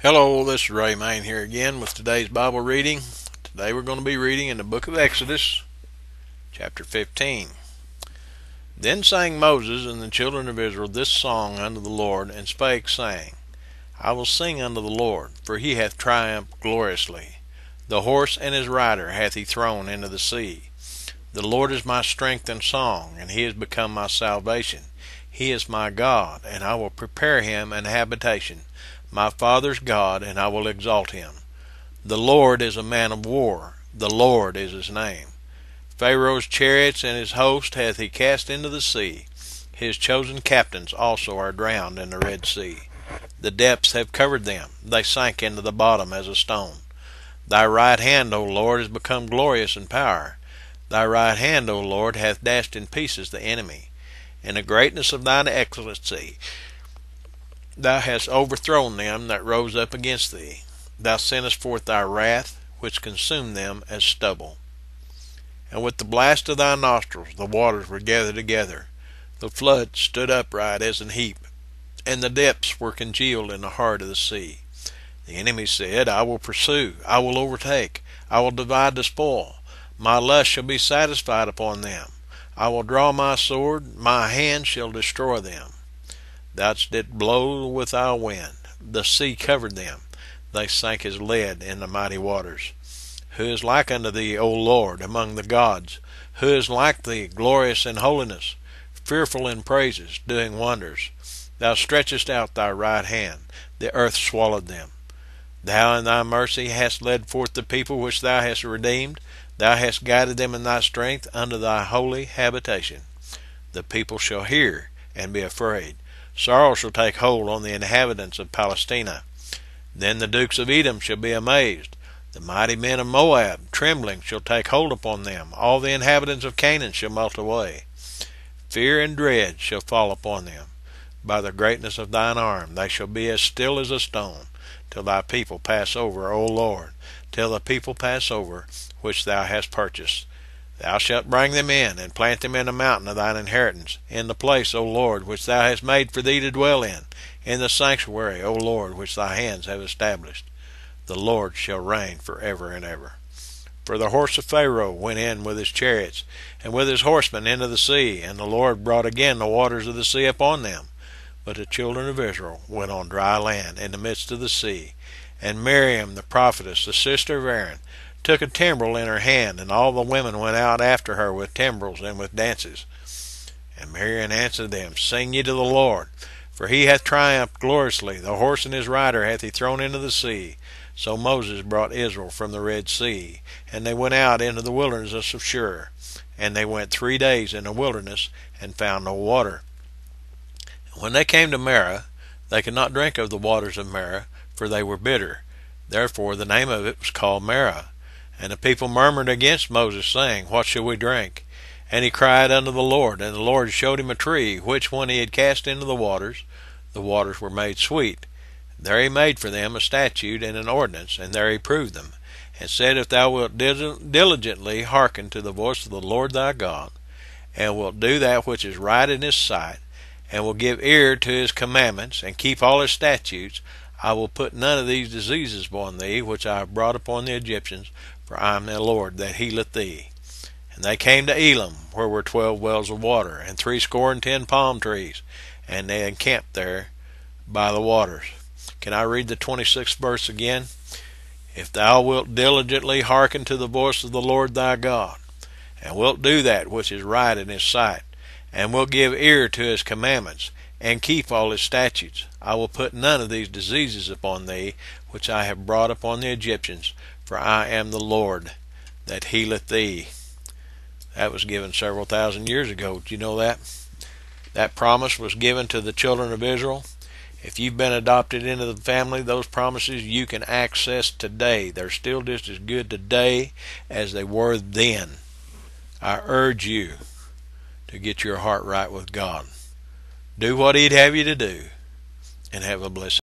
Hello, this is Ray Main here again with today's Bible reading. Today we're going to be reading in the book of Exodus, chapter 15. Then sang Moses and the children of Israel this song unto the Lord, and spake, saying, I will sing unto the Lord, for he hath triumphed gloriously. The horse and his rider hath he thrown into the sea. The Lord is my strength and song, and he is become my salvation. He is my God, and I will prepare him an habitation, my father's God, and I will exalt him. The Lord is a man of war, the Lord is his name. Pharaoh's chariots and his host hath he cast into the sea. His chosen captains also are drowned in the Red Sea. The depths have covered them, they sank into the bottom as a stone. Thy right hand, O Lord, is become glorious in power. Thy right hand, O Lord, hath dashed in pieces the enemy. In the greatness of thine excellency thou hast overthrown them that rose up against thee. Thou sentest forth thy wrath, which consumed them as stubble. And with the blast of thy nostrils the waters were gathered together. The flood stood upright as an heap, and the depths were congealed in the heart of the sea. The enemy said, I will pursue, I will overtake, I will divide the spoil. My lust shall be satisfied upon them. I will draw my sword, my hand shall destroy them. Thou didst blow with thy wind, the sea covered them, they sank as lead in the mighty waters. Who is like unto thee, O Lord, among the gods? Who is like thee, glorious in holiness, fearful in praises, doing wonders? Thou stretchest out thy right hand, the earth swallowed them. Thou in thy mercy hast led forth the people which thou hast redeemed. Thou hast guided them in thy strength unto thy holy habitation. The people shall hear and be afraid. Sorrow shall take hold on the inhabitants of Palestina. Then the dukes of Edom shall be amazed. The mighty men of Moab, trembling, shall take hold upon them. All the inhabitants of Canaan shall melt away. Fear and dread shall fall upon them. By the greatness of thine arm they shall be as still as a stone, till thy people pass over, O Lord, till the people pass over which thou hast purchased. Thou shalt bring them in, and plant them in the mountain of thine inheritance, in the place, O Lord, which thou hast made for thee to dwell in the sanctuary, O Lord, which thy hands have established. The Lord shall reign forever and ever. For the horse of Pharaoh went in with his chariots, and with his horsemen into the sea, and the Lord brought again the waters of the sea upon them. But the children of Israel went on dry land in the midst of the sea. And Miriam the prophetess, the sister of Aaron, took a timbrel in her hand, and all the women went out after her with timbrels and with dances. And Miriam answered them, Sing ye to the Lord, for he hath triumphed gloriously. The horse and his rider hath he thrown into the sea. So Moses brought Israel from the Red Sea, and they went out into the wilderness of Shur. And they went 3 days in the wilderness, and found no water. And when they came to Marah, they could not drink of the waters of Marah, for they were bitter. Therefore the name of it was called Marah. And the people murmured against Moses, saying, What shall we drink? And he cried unto the Lord, and the Lord showed him a tree, which when he had cast into the waters were made sweet. There he made for them a statute and an ordinance, and there he proved them, and said, If thou wilt diligently hearken to the voice of the Lord thy God, and wilt do that which is right in his sight, and will give ear to his commandments, and keep all his statutes, I will put none of these diseases upon thee, which I have brought upon the Egyptians, for I am the Lord that healeth thee. And they came to Elim, where were 12 wells of water, and 60 palm trees, and they encamped there by the waters. Can I read the 26th verse again? If thou wilt diligently hearken to the voice of the Lord thy God, and wilt do that which is right in his sight, and wilt give ear to his commandments, and keep all his statutes, I will put none of these diseases upon thee, which I have brought upon the Egyptians, for I am the Lord that healeth thee. That was given several thousand years ago. Did you know that? That promise was given to the children of Israel. If you've been adopted into the family, those promises you can access today. They're still just as good today as they were then. I urge you to get your heart right with God. Do what he'd have you to do, and have a blessed